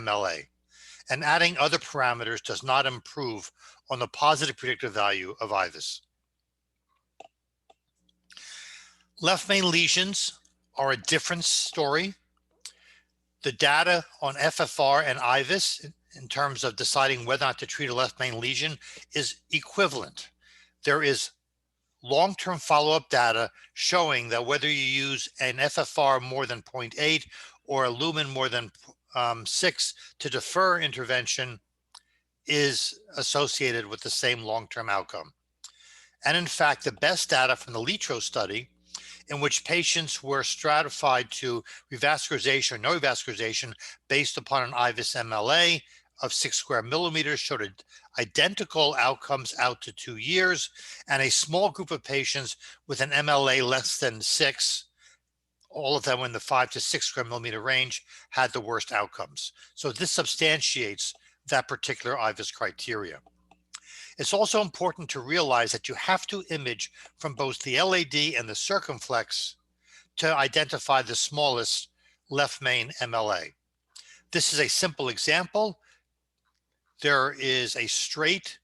MLA, and adding other parameters does not improve on the positive predictive value of IVUS. Left main lesions are a different story. The data on FFR and IVUS in terms of deciding whether or not to treat a left main lesion is equivalent. There is long-term follow-up data showing that whether you use an FFR more than 0.8 or a lumen more than 6 to defer intervention is associated with the same long-term outcome. And in fact, the best data from the LITRO study, in which patients were stratified to revascularization or no revascularization based upon an IVUS MLA of 6 square millimeters, showed identical outcomes out to 2 years, and a small group of patients with an MLA less than 6, all of them in the 5 to 6 square millimeter range, had the worst outcomes. So this substantiates that particular IVUS criteria. It's also important to realize that you have to image from both the LAD and the circumflex to identify the smallest left main MLA. This is a simple example. There is a straight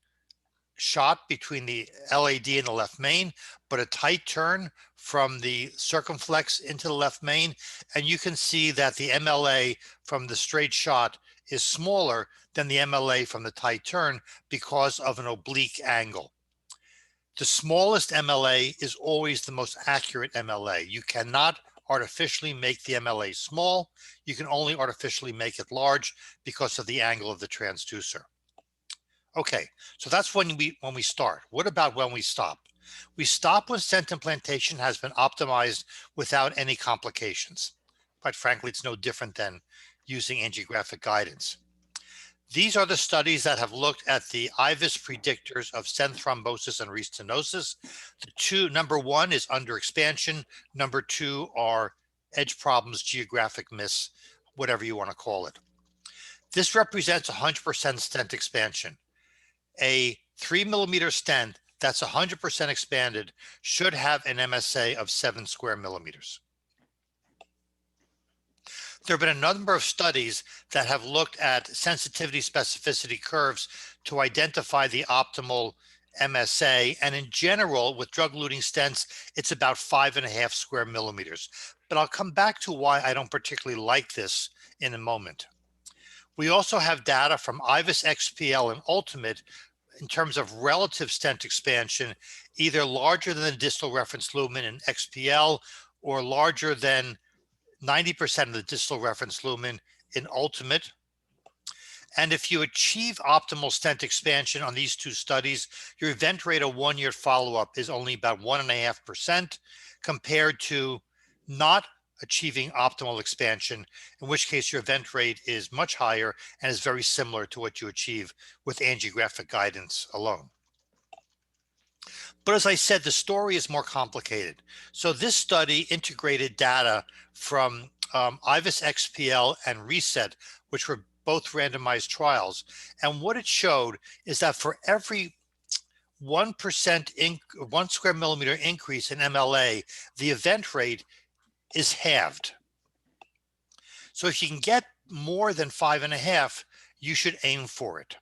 shot between the LAD and the left main, but a tight turn from the circumflex into the left main. And you can see that the MLA from the straight shot is smaller than the MLA from the tight turn because of an oblique angle. The smallest MLA is always the most accurate MLA. You cannot artificially make the MLA small. You can only artificially make it large because of the angle of the transducer. Okay, so that's when we start. What about when we stop? We stop when stent implantation has been optimized without any complications. Quite frankly, it's no different than using angiographic guidance. These are the studies that have looked at the IVUS predictors of stent thrombosis and restenosis. Number 1 is under expansion. Number 2 are edge problems, geographic miss, whatever you want to call it. This represents 100% stent expansion. A 3 millimeter stent that's 100% expanded should have an MSA of 7 square millimeters. There have been a number of studies that have looked at sensitivity specificity curves to identify the optimal MSA. And in general, with drug-eluting stents, it's about 5.5 square millimeters. But I'll come back to why I don't particularly like this in a moment. We also have data from IVUS XPL and Ultimate in terms of relative stent expansion, either larger than the distal reference lumen in XPL or larger than 90% of the distal reference lumen in Ultimate. And if you achieve optimal stent expansion on these two studies, your event rate of 1 year follow-up is only about 1.5% compared to not achieving optimal expansion, in which case your event rate is much higher and is very similar to what you achieve with angiographic guidance alone. But as I said, the story is more complicated. So this study integrated data from IVUS XPL and RESET, which were both randomized trials. And what it showed is that for every 1% 1 square millimeter increase in MLA, the event rate is halved. So if you can get more than 5.5, you should aim for it.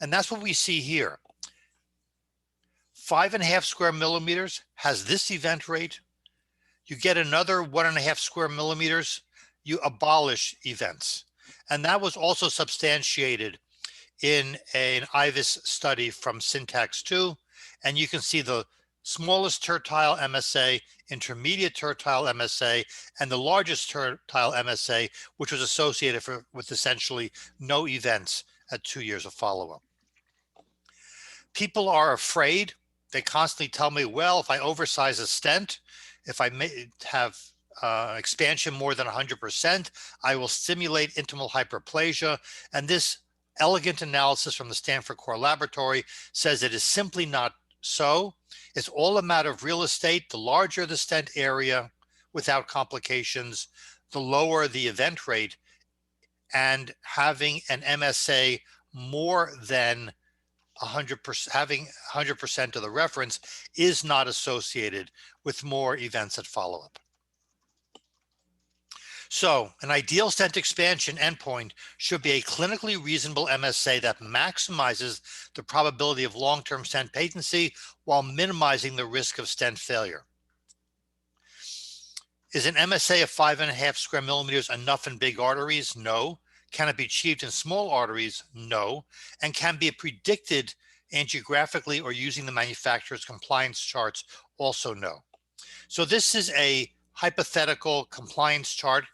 And that's what we see here. 5.5 square millimeters has this event rate. You get another 1.5 square millimeters, you abolish events. And that was also substantiated in an IVUS study from Syntax 2. And you can see the smallest tertile MSA, intermediate tertile MSA, and the largest tertile MSA, which was associated with essentially no events at 2 years of follow-up. People are afraid. They constantly tell me, well, if I oversize a stent, if I have expansion more than 100%, I will stimulate intimal hyperplasia. And this elegant analysis from the Stanford Core Laboratory says it is simply not so. It's all a matter of real estate. The larger the stent area without complications, the lower the event rate, and having an MSA more than 100%, having 100% of the reference is not associated with more events at follow-up. So an ideal stent expansion endpoint should be a clinically reasonable MSA that maximizes the probability of long-term stent patency while minimizing the risk of stent failure. Is an MSA of 5.5 square millimeters enough in big arteries? No. Can it be achieved in small arteries? No. And can be predicted angiographically or using the manufacturer's compliance charts? Also no. So this is a hypothetical compliance chart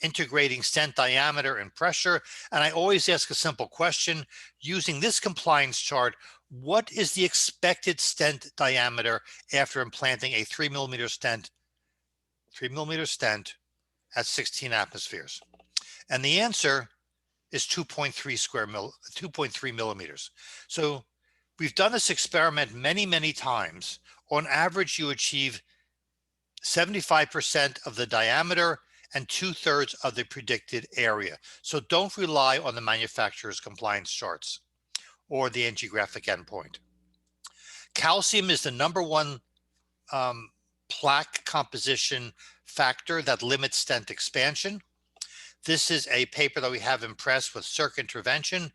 integrating stent diameter and pressure. And I always ask a simple question using this compliance chart: what is the expected stent diameter after implanting a 3 millimeter stent at 16 atmospheres? And the answer is 2.3 millimeters. So we've done this experiment many, many times. On average, you achieve 75% of the diameter and 2/3 of the predicted area. So don't rely on the manufacturer's compliance charts or the angiographic endpoint. Calcium is the number one plaque composition factor that limits stent expansion. This is a paper that we have in press with Circ Intervention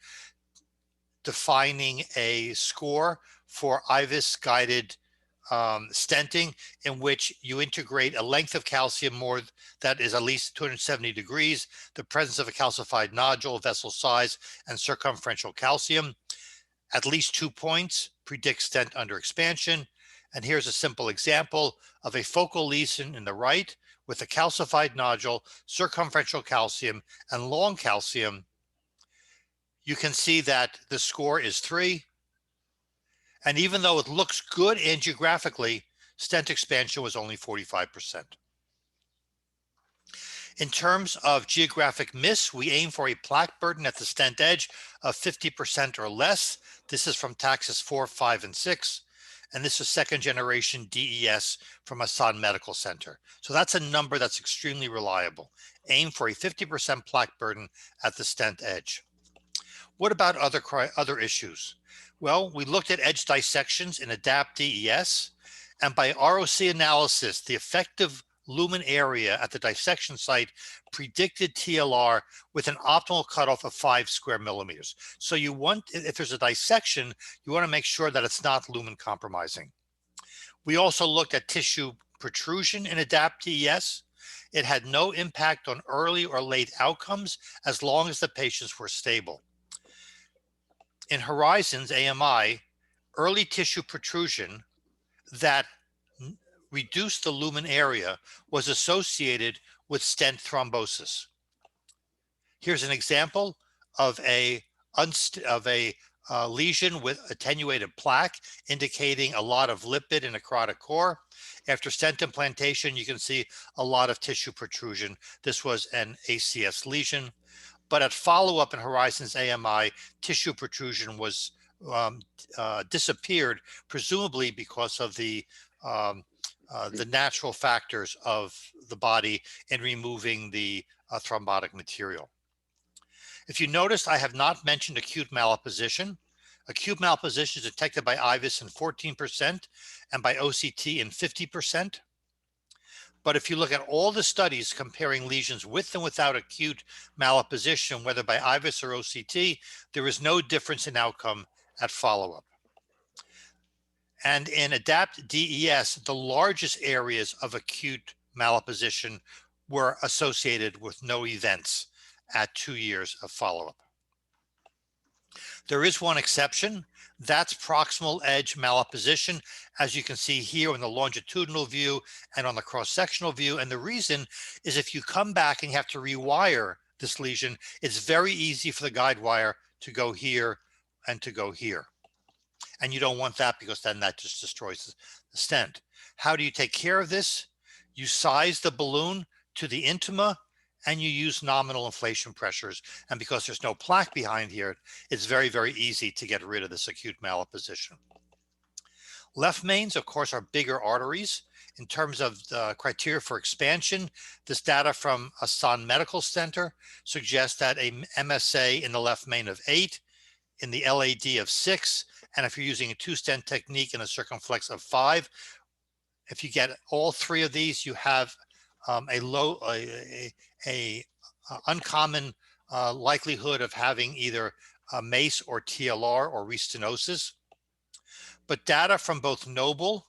defining a score for IVUS guided stenting, in which you integrate a length of calcium more that is at least 270 degrees, the presence of a calcified nodule, vessel size, and circumferential calcium. At least 2 points predict stent under expansion. And here's a simple example of a focal lesion in the right with a calcified nodule, circumferential calcium, and long calcium. You can see that the score is 3. And even though it looks good angiographically, stent expansion was only 45%. In terms of geographic miss, we aim for a plaque burden at the stent edge of 50% or less. This is from Taxus 4, 5, and 6. And this is second generation DES from Hassan Medical Center. So that's a number that's extremely reliable. Aim for a 50% plaque burden at the stent edge. What about other issues? Well, we looked at edge dissections in ADAPT DES, and by ROC analysis, the effective lumen area at the dissection site predicted TLR with an optimal cutoff of 5 square millimeters. So you want, if there's a dissection, you want to make sure that it's not lumen compromising. We also looked at tissue protrusion in ADAPT DES. It had no impact on early or late outcomes as long as the patients were stable. In Horizons AMI, early tissue protrusion that reduced the lumen area was associated with stent thrombosis. Here's an example of a lesion with attenuated plaque indicating a lot of lipid in necrotic core. After stent implantation, you can see a lot of tissue protrusion. This was an ACS lesion. But at follow-up in Horizons AMI, tissue protrusion was disappeared, presumably because of the natural factors of the body in removing the thrombotic material. If you noticed, I have not mentioned acute malapposition. Acute malapposition is detected by IVUS in 14% and by OCT in 50%. But if you look at all the studies comparing lesions with and without acute malapposition, whether by IVUS or OCT, there is no difference in outcome at follow-up. And in ADAPT DES, the largest areas of acute malapposition were associated with no events at 2 years of follow-up. There is one exception. That's proximal edge malapposition, as you can see here in the longitudinal view and on the cross-sectional view. And the reason is if you come back and you have to rewire this lesion, it's very easy for the guide wire to go here and to go here. And you don't want that because then that just destroys the stent. How do you take care of this? You size the balloon to the intima and you use nominal inflation pressures. And because there's no plaque behind here, it's very, very easy to get rid of this acute malapposition. Left mains, of course, are bigger arteries. In terms of the criteria for expansion, this data from Hassan Medical Center suggests that a MSA in the left main of 8, in the LAD of 6, and if you're using a 2-stent technique in a circumflex of 5, if you get all 3 of these, you have a uncommon likelihood of having either MACE or TLR or restenosis. But data from both Noble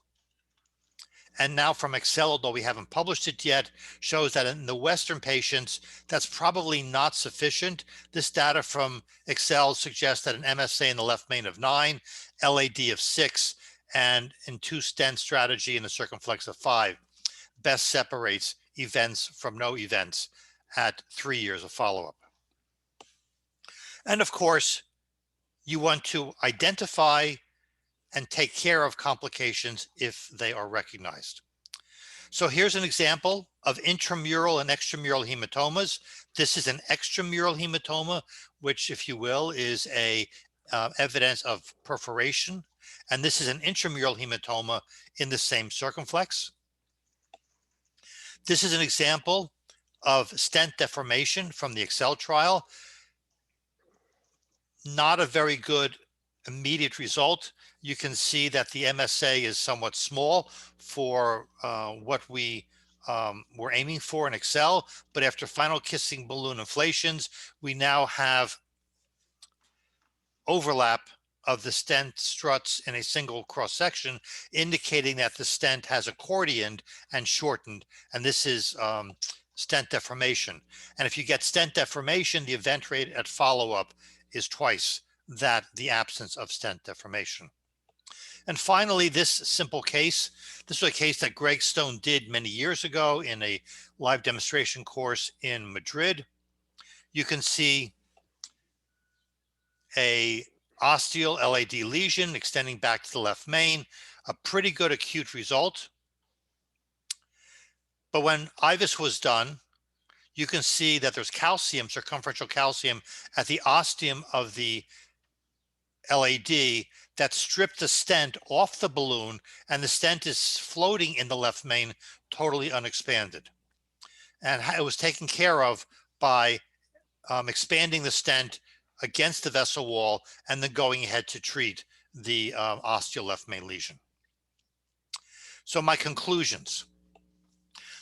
and now from Excel, although we haven't published it yet, shows that in the Western patients, that's probably not sufficient. This data from Excel suggests that an MSA in the left main of 9, LAD of 6, and in 2-stent strategy in the circumflex of 5 best separates events from no events at 3 years of follow-up. And of course, you want to identify and take care of complications if they are recognized. So here's an example of intramural and extramural hematomas. This is an extramural hematoma, which, if you will, is a evidence of perforation. And this is an intramural hematoma in the same circumflex. This is an example of stent deformation from the Excel trial. Not a very good immediate result. You can see that the MSA is somewhat small for what we were aiming for in Excel, but after final kissing balloon inflations, we now have overlap of the stent struts in a single cross section, indicating that the stent has accordioned and shortened, and this is stent deformation. And if you get stent deformation, the event rate at follow-up is twice that the absence of stent deformation. And finally, this simple case, this was a case that Greg Stone did many years ago in a live demonstration course in Madrid. You can see a ostial LAD lesion extending back to the left main, a pretty good acute result. But when IVUS was done, you can see that there's calcium, circumferential calcium, at the ostium of the LAD that stripped the stent off the balloon, and the stent is floating in the left main, totally unexpanded. And it was taken care of by expanding the stent against the vessel wall and then going ahead to treat the ostial left main lesion. So my conclusions.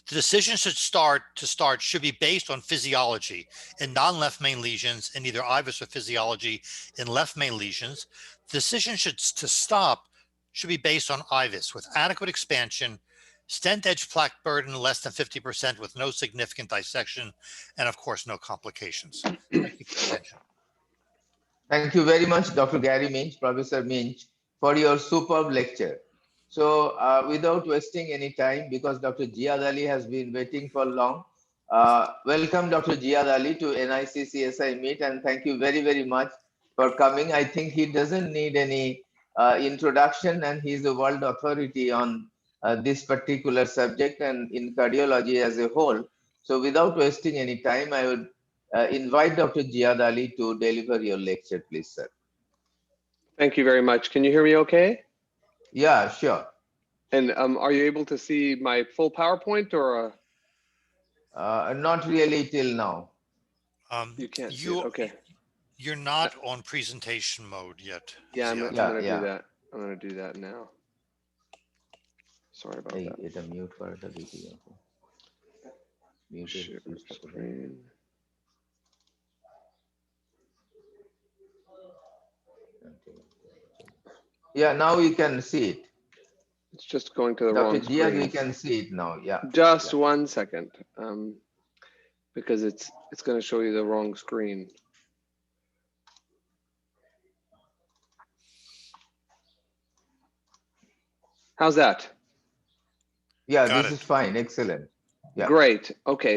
The decision should should be based on physiology in non-left main lesions and either IVUS or physiology in left main lesions. The decision to stop should be based on IVUS with adequate expansion, stent edge plaque burden less than 50% with no significant dissection, and of course, no complications. Thank you for your attention. Thank you very much, Dr. Gary Minch, Professor Minch, for your superb lecture. So without wasting any time, because Dr. Ziad Ali has been waiting for long, welcome Dr. Ziad Ali to NIC CSI Meet, and thank you very, very much for coming. I think he doesn't need any introduction, and he's the world authority on this particular subject and in cardiology as a whole. So without wasting any time, I would invite Dr. Ziad Ali to deliver your lecture, please, sir. Thank you very much. Can you hear me okay? Yeah, sure. And are you able to see my full PowerPoint or? Not really till now. You can't see it. Okay. You're not on presentation mode yet. Yeah, I'm going to do that. I'm going to do that now. Sorry about that. It's a mute for the video. Share screen. Yeah, now you can see it. It's just going to the wrong screen. Dr. Ziad, we can see it now. Yeah. Just 1 second, because it's going to show you the wrong screen. How's that? Yeah, this is fine. Excellent. Yeah. Great. Okay.